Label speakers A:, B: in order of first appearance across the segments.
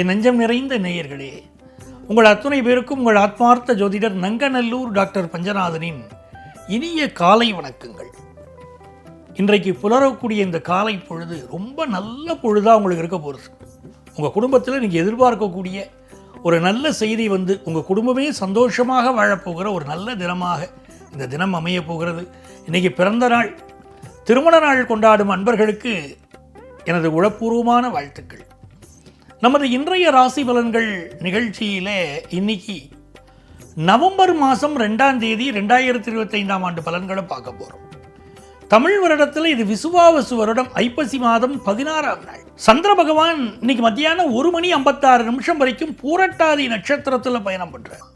A: என் நெஞ்சம் நிறைந்த நேயர்களே, உங்கள் அத்துணை பேருக்கும் உங்கள் ஆத்மார்த்த ஜோதிடர் நங்கநல்லூர் டாக்டர் பஞ்சநாதனின் இனிய காலை வணக்கங்கள். இன்றைக்கு புலரக்கூடிய இந்த காலை பொழுது ரொம்ப நல்ல பொழுதாக உங்களுக்கு இருக்க போகிறது. உங்கள் குடும்பத்தில் நீங்கள் எதிர்பார்க்கக்கூடிய ஒரு நல்ல செய்தி வந்து உங்கள் குடும்பமே சந்தோஷமாக வாழப்போகிற ஒரு நல்ல தினமாக இந்த தினம் அமைய போகிறது. இன்றைக்கி பிறந்த நாள், திருமண நாள் கொண்டாடும் அன்பர்களுக்கு எனது உளப்பூர்வமான வாழ்த்துக்கள். நமது இன்றைய ராசி பலன்கள் நிகழ்ச்சியிலே இன்னைக்கு நவம்பர் மாதம் 2ஆம் தேதி 2025ஆம் ஆண்டு பலன்களை பார்க்க போகிறோம். தமிழ் வருடத்தில் இது விசுவாவசு வருடம் ஐப்பசி மாதம் 16ஆம் நாள். சந்திர பகவான் இன்னைக்கு மத்தியானம் 1:56 வரைக்கும் பூரட்டாதி நட்சத்திரத்தில் பயணம் பண்றார்.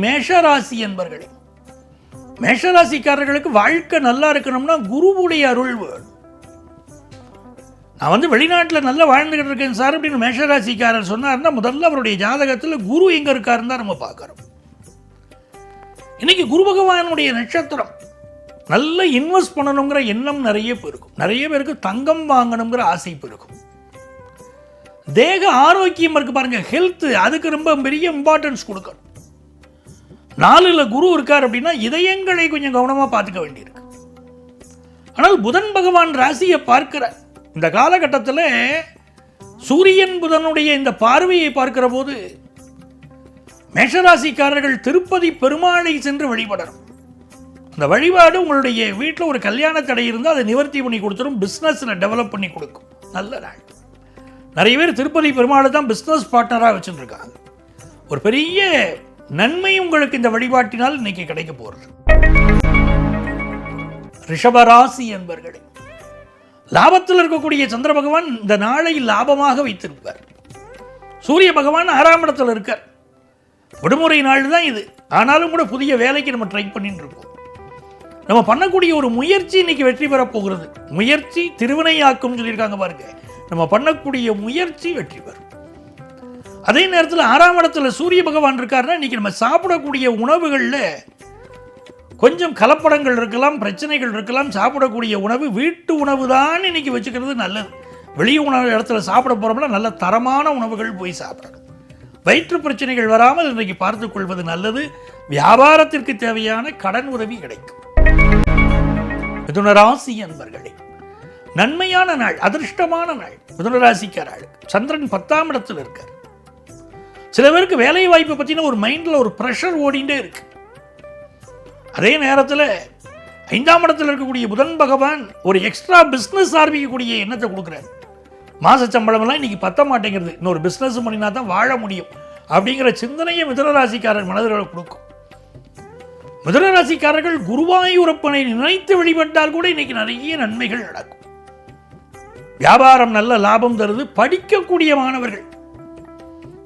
A: மேஷராசி என்பர்களே, மேஷராசிக்காரர்களுக்கு வாழ்க்கை நல்லா இருக்கணும்னா குருவுடைய அருள் வேணும். நான் வெளிநாட்டில் நல்லா வாழ்ந்துகிட்டு இருக்கேன் சார் அப்படின்னு மேஷராசிக்காரர் சொன்னார்னா முதல்ல அவருடைய ஜாதகத்தில் குரு எங்கே இருக்காருன்னு தான் நம்ம பார்க்குறோம். இன்னைக்கு குரு பகவானுடைய நட்சத்திரம். நல்ல இன்வெஸ்ட் பண்ணணுங்கிற எண்ணம் நிறைய பேருக்கும், நிறைய பேருக்கு தங்கம் வாங்கணுங்கிற ஆசை இருக்கும். தேக ஆரோக்கியம் இருக்கு பாருங்க, ஹெல்த், அதுக்கு ரொம்ப பெரிய இம்பார்ட்டன்ஸ் கொடுக்கணும். 4ல் குரு இருக்கார் அப்படின்னா இதயங்களை கொஞ்சம் கவனமாக பார்த்துக்க வேண்டியிருக்கு. ஆனால் புதன் பகவான் ராசியை பார்க்கிறார். இந்த காலகட்டத்தில் சூரியன் புதனுடைய இந்த பார்வையை பார்க்கிற போது மேஷராசிக்காரர்கள் திருப்பதி பெருமாளை சென்று வழிபடணும். அந்த வழிபாடு உங்களுடைய வீட்டில் ஒரு கல்யாண தடை இருந்தால் அதை நிவர்த்தி பண்ணி கொடுத்துரும், பிஸ்னஸில் டெவலப் பண்ணி கொடுக்கும். நல்ல நாள். நிறைய பேர் திருப்பதி பெருமாளை தான் பிஸ்னஸ் பார்ட்னராக வச்சுருக்காங்க. ஒரு பெரிய நன்மை உங்களுக்கு இந்த வழிபாட்டினால் இன்னைக்கு கிடைக்க போகிறது. ரிஷபராசி என்பர்களே, லாபத்தில் இருக்கக்கூடிய சந்திர பகவான் இந்த நாளை லாபமாக வைத்திருப்பார். சூரிய பகவான் 6ஆம் இடத்தில் இருக்கார். விடுமுறை நாள் தான் இது, ஆனாலும் கூட புதிய வேலைக்கு நம்ம ட்ரை பண்ணிட்டு இருக்கோம். நம்ம பண்ணக்கூடிய ஒரு முயற்சி இன்னைக்கு வெற்றி பெறப் போகிறது. முயற்சி திருவினையாக்கும் சொல்லியிருக்காங்க பாருங்க. நம்ம பண்ணக்கூடிய முயற்சி வெற்றி பெறும். அதே நேரத்தில் 6ஆம் இடத்துல சூரிய பகவான் இருக்காருன்னா இன்னைக்கு நம்ம சாப்பிடக்கூடிய உணவுகளில் கொஞ்சம் கலப்படங்கள் இருக்கலாம், பிரச்சனைகள் இருக்கலாம். சாப்பிடக்கூடிய உணவு வீட்டு உணவு தான் இன்னைக்கு வச்சுக்கிறது நல்லது. வெளியே உணவு இடத்துல சாப்பிட போகிறோம்னா நல்ல தரமான உணவுகள் போய் சாப்பிடணும். வயிற்று பிரச்சனைகள் வராமல் இன்றைக்கு பார்த்துக் கொள்வது நல்லது. வியாபாரத்திற்கு தேவையான கடன் உதவி கிடைக்கும். மிதுன ராசி என்பர்களே, நன்மையான நாள், அதிர்ஷ்டமான நாள். மிதுன ராசிக்காரர்களுக்கு சந்திரன் 10ஆம் இடத்தில் இருக்கார். சில பேருக்கு வேலை வாய்ப்பை பற்றின ஒரு மைண்டில் ஒரு ப்ரெஷர் ஓடிண்டே இருக்கு. அதே நேரத்தில் 5ஆம் இடத்தில் இருக்கக்கூடிய புதன் பகவான் ஒரு எக்ஸ்ட்ரா பிஸ்னஸ் ஆரம்பிக்கக்கூடிய எண்ணத்தை கொடுக்குறாரு. மாத சம்பளமெல்லாம் இன்னைக்கு பத்த மாட்டேங்கிறது, இன்னொரு பிஸ்னஸ் பண்ணினா தான் வாழ முடியும் அப்படிங்கிற சிந்தனையை மிதுனராசிக்காரர் மனதில் கொடுக்கும். மிதுனராசிக்காரர்கள் குருவாயூரப்பனை நினைத்து வழிபட்டால் கூட இன்னைக்கு நிறைய நன்மைகள் நடக்கும். வியாபாரம் நல்ல லாபம் தருது. படிக்கக்கூடிய மாணவர்கள்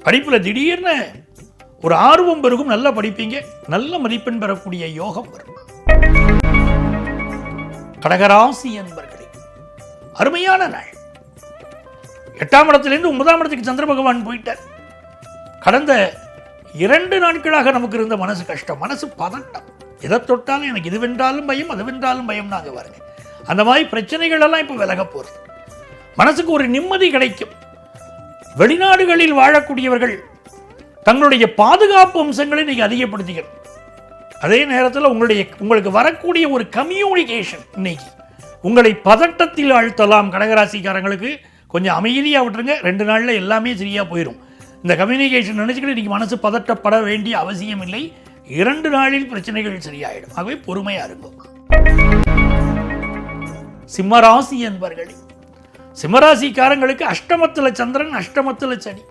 A: படிப்பில் திடீர்னு ஒரு ஆர்வம் பெருகும், நல்லா படிப்பீங்க, நல்ல மதிப்பெண் பெறக்கூடிய யோகம் வரும். கடகராசி என்பர்களே, அருமையான நாள். 8ஆம் இடத்திலிருந்து 9ஆம் இடத்துக்கு சந்திர பகவான் போயிட்டார். கடந்த 2 நாட்களாக நமக்கு இருந்த மனசு கஷ்டம், மனசு பதட்டம். எதை தொட்டாலும் எனக்கு இது வென்றாலும் பயம், அது வென்றாலும் பயம் நாங்கள் பாருங்க. அந்த மாதிரி பிரச்சனைகள் எல்லாம் இப்போ விலக போகிறது. மனசுக்கு ஒரு நிம்மதி கிடைக்கும். வெளிநாடுகளில் வாழக்கூடியவர்கள் தங்களுடைய பாதுகாப்பு அம்சங்களை இன்னைக்கு அதிகப்படுத்திக்கணும். அதே நேரத்தில் உங்களுக்கு வரக்கூடிய ஒரு கம்யூனிகேஷன் இன்னைக்கு உங்களை பதட்டத்தில் ஆழ்த்தலாம். கடகராசிக்காரங்களுக்கு கொஞ்சம் அமைதியாக விட்டுருங்க, 2 நாளில் எல்லாமே சரியாக போயிடும். இந்த கம்யூனிகேஷன் நினைச்சுக்கிட்டு இன்னைக்கு மனசு பதட்டப்பட வேண்டிய அவசியம் இல்லை. 2 நாளில் பிரச்சனைகள் சரியாயிடும். ஆகவே பொறுமையாக இருக்கும். சிம்மராசி என்பர்களே, சிம்மராசிக்காரங்களுக்கு அஷ்டமத்தில் சந்திரன், அஷ்டமத்தில் சனி.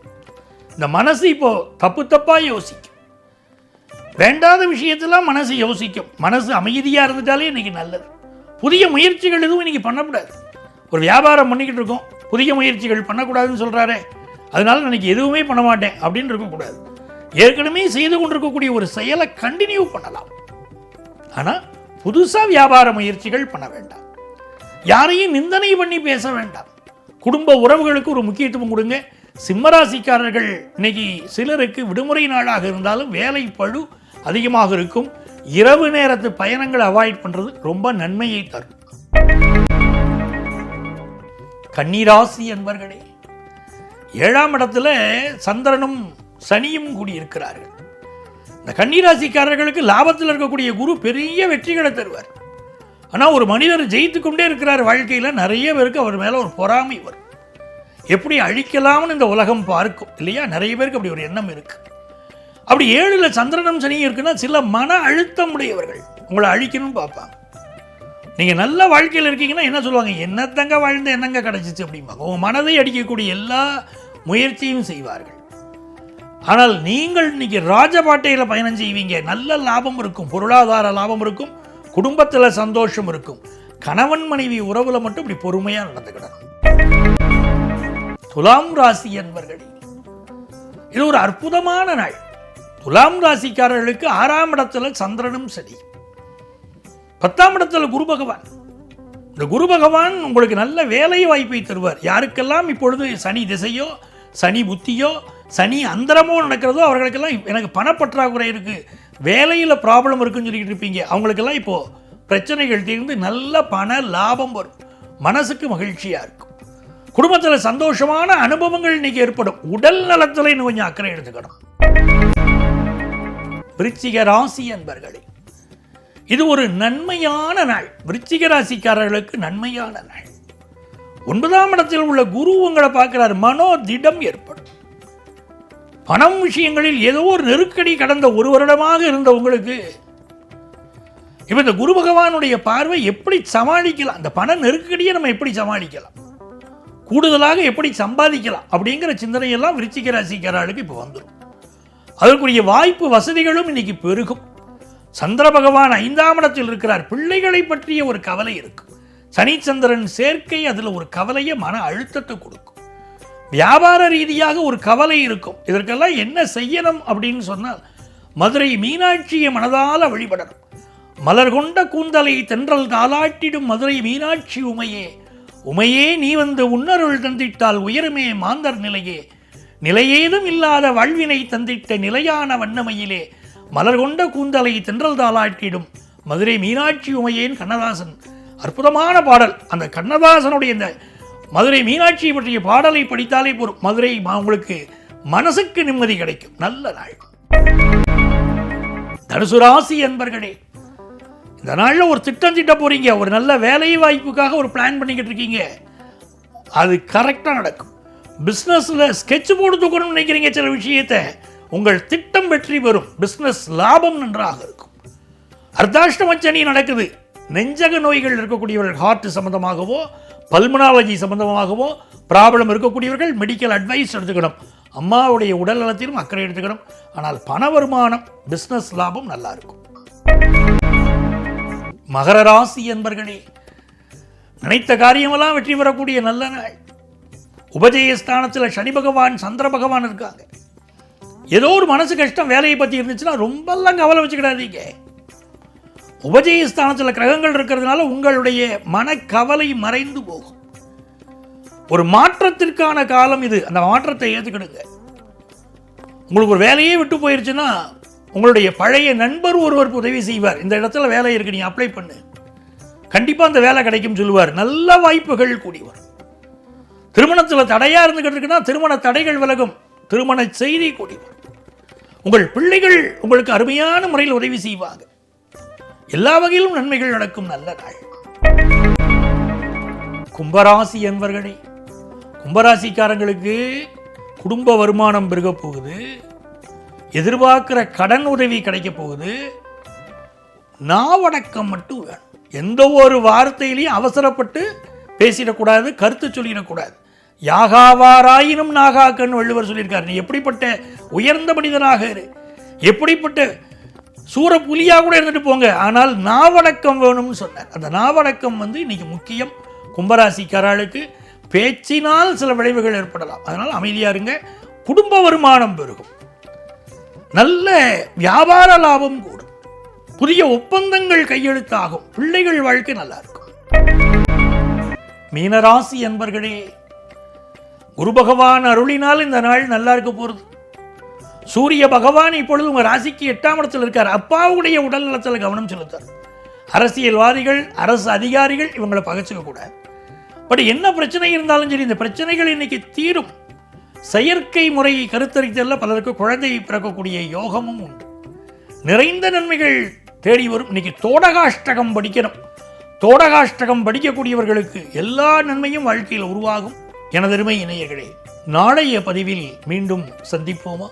A: இந்த மனசு இப்போ தப்பா யோசிக்கும். வேண்டாத விஷயத்தெல்லாம் மனசு யோசிக்கும். மனசு அமைதியாக இருந்துட்டாலே இன்னைக்கு நல்லது. புதிய முயற்சிகள் எதுவும் இன்னைக்கு பண்ணக்கூடாது. ஒரு வியாபாரம் பண்ணிக்கிட்டு இருக்கோம், புதிய முயற்சிகள் பண்ணக்கூடாதுன்னு சொல்கிறாரே, அதனால இன்னைக்கு எதுவுமே பண்ண மாட்டேன் அப்படின்னு இருக்கக்கூடாது. ஏற்கனவே செய்து கொண்டிருக்கக்கூடிய ஒரு செயலை கண்டினியூ பண்ணலாம். ஆனால் புதுசாக வியாபார முயற்சிகள் பண்ண வேண்டாம். யாரையும் நிந்தனை பண்ணி பேச வேண்டாம். குடும்ப உறவுகளுக்கு ஒரு முக்கியத்துவம் கொடுங்க. சிம்மராசிக்காரர்கள் இன்னைக்கு சிலருக்கு விடுமுறை நாளாக இருந்தாலும் வேலை பழு அதிகமாக இருக்கும். இரவு நேரத்து பயணங்களை அவாய்ட் பண்ணுறது ரொம்ப நன்மையை தரும். கன்னிராசி என்பர்களே, 7ஆம் இடத்துல சந்திரனும் சனியும் கூடியிருக்கிறார்கள். இந்த கன்னிராசிக்காரர்களுக்கு லாபத்தில் இருக்கக்கூடிய குரு பெரிய வெற்றிகளை தருவார். ஆனால் ஒரு மனிதர் ஜெயித்து கொண்டே இருக்கிறார் வாழ்க்கையில், நிறைய பேருக்கு அவர் மேலே ஒரு பொறாமை வரும். எப்படி அழிக்கலாம்னு இந்த உலகம் பார்க்கும் இல்லையா? நிறைய பேருக்கு அப்படி ஒரு எண்ணம் இருக்குது. அப்படி 7ல் சந்திரனும் சனியும் இருக்குன்னா சில மன அழுத்தம் உடையவர்கள் உங்களை அழிக்கணும்னு பார்ப்பாங்க. நீங்கள் நல்ல வாழ்க்கையில் இருக்கீங்கன்னா என்ன சொல்லுவாங்க, என்னத்தங்க வாழ்ந்து என்னங்க கிடச்சிச்சு அப்படிம்பாங்க. உங்கள் மனதை அடிக்கக்கூடிய எல்லா முயற்சியும் செய்வார்கள். ஆனால் நீங்கள் இன்னைக்கு ராஜபாட்டையில் பயணம் செய்வீங்க. நல்ல லாபம் இருக்கும், பொருளாதார லாபம் இருக்கும், குடும்பத்தில் சந்தோஷம் இருக்கும். கணவன் மனைவி உறவுல மட்டும் இப்படி பொறுமையாக நடந்துக்கிடணும். துலாம் ராசி என்பர்களே, இது ஒரு அற்புதமான நாள். துலாம் ராசிக்காரர்களுக்கு 6ஆம் இடத்துல சந்திரனும் சனி, 10ஆம் இடத்துல குரு பகவான். இந்த குரு பகவான் உங்களுக்கு நல்ல வேலை வாய்ப்பை தருவார். யாருக்கெல்லாம் இப்பொழுது சனி திசையோ சனி புத்தியோ சனி அந்தரமோ நடக்கிறதோ அவர்களுக்கெல்லாம் எனக்கு பணப்பற்றாக்குறை இருக்குது, வேலையில் ப்ராப்ளம் இருக்குன்னு சொல்லிக்கிட்டு இருப்பீங்க, அவங்களுக்கெல்லாம் இப்போது பிரச்சனைகள் தீர்ந்து நல்ல பண லாபம் வரும். மனசுக்கு மகிழ்ச்சியாக இருக்கும். குடும்பத்தில் சந்தோஷமான அனுபவங்கள் இன்னைக்கு ஏற்படும். உடல் நலத்தில் இன்னும் கொஞ்சம் அக்கறை எடுத்துக்கணும். விருச்சிக ராசி என்பர்களே, இது ஒரு நன்மையான நாள். விருச்சிக ராசிக்காரர்களுக்கு நன்மையான நாள். 9ஆம் இடத்தில் உள்ள குரு உங்களை பார்க்கிறார். மனோதிடம் ஏற்படும். பணம் விஷயங்களில் ஏதோ ஒரு நெருக்கடி கடந்த ஒரு வருடமாக இருந்த உங்களுக்கு இப்போ இந்த குரு பகவானுடைய பார்வை எப்படி சமாளிக்கலாம், அந்த பண நெருக்கடியை நம்ம எப்படி சமாளிக்கலாம், கூடுதலாக எப்படி சம்பாதிக்கலாம் அப்படிங்கிற சிந்தனையெல்லாம் விருச்சிக ராசிக்காரர்களுக்கு இப்போ வந்துடும். அதற்குரிய வாய்ப்பு வசதிகளும் இன்னைக்கு பெருகும். சந்திர பகவான் 5ஆம் இடத்தில் இருக்கிறார். பிள்ளைகளை பற்றிய ஒரு கவலை இருக்கும். சனிச்சந்திரன் சேர்க்கை அதில் ஒரு கவலையை, மன அழுத்தத்தை கொடுக்கும். வியாபார ரீதியாக ஒரு கவலை இருக்கும். இதற்கெல்லாம் என்ன செய்யணும் அப்படின்னு சொன்னால், மதுரை மீனாட்சியை மனதால வழிபடணும். மலர் கொண்ட கூந்தலை தென்றல் தாலாட்டிடும் மதுரை மீனாட்சி உமையே, உமையே நீ வந்து உன்னருள் தந்திட்டால் உயருமே மாந்தர் நிலையே, நிலையேதும் இல்லாத வாழ்வினை தந்திட்ட நிலையான வண்ணமையிலே, மலர் கொண்ட கூந்தலை தென்றல் தாலாட்டிடும் மதுரை மீனாட்சி உமையேன். கண்ணதாசன் அற்புதமான பாடல். அந்த கண்ணதாசனுடைய இந்த மதுரை மீனாட்சியை பற்றிய பாடலை படித்தாலே போதும், மதுரை உங்களுக்கு மனசுக்கு நிம்மதி கிடைக்கும். நல்ல நாள். தனுசு ராசி என்பர்களே, இந்த நாளில் ஒரு திட்டம் திட்ட போறீங்க. ஒரு நல்ல வேலை வாய்ப்புக்காக ஒரு பிளான் பண்ணிக்கிட்டு இருக்கீங்க. அது கரெக்டாக நடக்கும். பிஸ்னஸில் ஸ்கெட்ச் போட்டு தூக்கணும்னு நினைக்கிறீங்க சில விஷயத்தை, உங்கள் திட்டம் வெற்றி பெறும். பிஸ்னஸ் லாபம் நன்றாக இருக்கும். அர்த்தாஷ்டம சனி நடக்குது. நெஞ்சக நோய்கள் இருக்கக்கூடியவர்கள், ஹார்ட் சம்பந்தமாகவோ பல்மனாலஜி சம்பந்தமாகவோ ப்ராப்ளம் இருக்கக்கூடியவர்கள் மெடிக்கல் அட்வைஸ் எடுத்துக்கணும். அம்மாவுடைய உடல் நலத்திலும் அக்கறை எடுத்துக்கணும். ஆனால் பண வருமானம், பிஸ்னஸ் லாபம் நல்லா இருக்கும். மகர ராசி என்பர்களே, நினைத்த காரியமெல்லாம் வெற்றி பெறக்கூடிய நல்ல நாள். உபஜயஸ்தானத்தில் சனி பகவான் சந்திர பகவான் இருக்காங்க. ஏதோ ஒரு மனசு கஷ்டம் வேலையை பற்றி இருந்துச்சுன்னா ரொம்பலாம் கவலை வச்சுக்கிடாதீங்க. உபஜயஸ்தானத்தில் கிரகங்கள் இருக்கிறதுனால உங்களுடைய மனக்கவலை மறைந்து போகும். ஒரு மாற்றத்திற்கான காலம் இது. அந்த மாற்றத்தை ஏற்றுக்கிடுங்க. உங்களுக்கு ஒரு வேலையே விட்டு போயிருச்சுன்னா உங்களுடைய பழைய நண்பர் ஒருவருக்கு உதவி செய்வார். இந்த இடத்துல வேலை இருக்கு, நீ அப்ளை பண்ணு, கண்டிப்பாக அந்த வேலை கிடைக்கும் சொல்லுவார். நல்ல வாய்ப்புகள் கூடி வரும். திருமணத்தில் தடையாக இருந்துகிட்டு இருக்குன்னா திருமண தடைகள் விலகும். திருமண செய்தி கூடி வரும். உங்கள் பிள்ளைகள் உங்களுக்கு அருமையான முறையில் உதவி செய்வாங்க. எல்லா வகையிலும் நன்மைகள் நடக்கும். நல்ல நாள். கும்பராசி என்பர்களே, கும்பராசிக்காரங்களுக்கு குடும்ப வருமானம் பெருக போகுது. எதிர்பார்க்கிற கடன் உதவி கிடைக்க போகுது. நாவடக்கம் மட்டும் வேணும். எந்த ஒரு வார்த்தையிலையும் அவசரப்பட்டு பேசிடக்கூடாது, கருத்து சொல்லிடக்கூடாது. யாகாவாராயினும் நாகாக்கன்னு வள்ளுவர் சொல்லியிருக்காரு. நீ எப்படிப்பட்ட உயர்ந்த மனிதனாக இரு, எப்படிப்பட்ட சூர புலியா கூட இருந்துட்டு போங்க, ஆனால் நாவடக்கம் வேணும்னு சொன்னார். அந்த நாவடக்கம் இன்னைக்கு முக்கியம். கும்பராசிக்காரர்களுக்கு பேச்சினால் சில விளைவுகள் ஏற்படலாம். அதனால் அமைதியா இருங்க. குடும்ப வருமானம் பெருகும். நல்ல வியாபார லாபம் கூடும். புதிய ஒப்பந்தங்கள் கையெழுத்தாகும். பிள்ளைகள் வாழ்க்கை நல்லா இருக்கும். மீனராசி என்பர்களே, குரு பகவான் அருளினால் இந்த நாள் நல்லா இருக்க போறது. சூரிய பகவான் இப்பொழுது உங்க ராசிக்கு 8ஆம் இடத்தில் இருக்கார். அப்பாவுடைய உடல் நலத்தில் கவனம் செலுத்தார். அரசியல்வாதிகள், அரசு அதிகாரிகள் இவங்களை பகைச்சிக்க கூடாது. பட் என்ன பிரச்சனை இருந்தாலும் சரி, இந்த பிரச்சனைகள் இன்னைக்கு தீரும். செயற்கை முறை கருத்தரித்தல்ல பலருக்கு குழந்தை பிறக்கக்கூடிய யோகமும் உண்டு. நிறைந்த நன்மைகள் தேடி வரும். இன்னைக்கு தோடகாஷ்டகம் படிக்கணும். தோடகாஷ்டகம் படிக்கக்கூடியவர்களுக்கு எல்லா நன்மையும் வாழ்க்கையில் உருவாகும். எனதருமை இணையர்களே, நாளைய பதிவில் மீண்டும் சந்திப்போமா?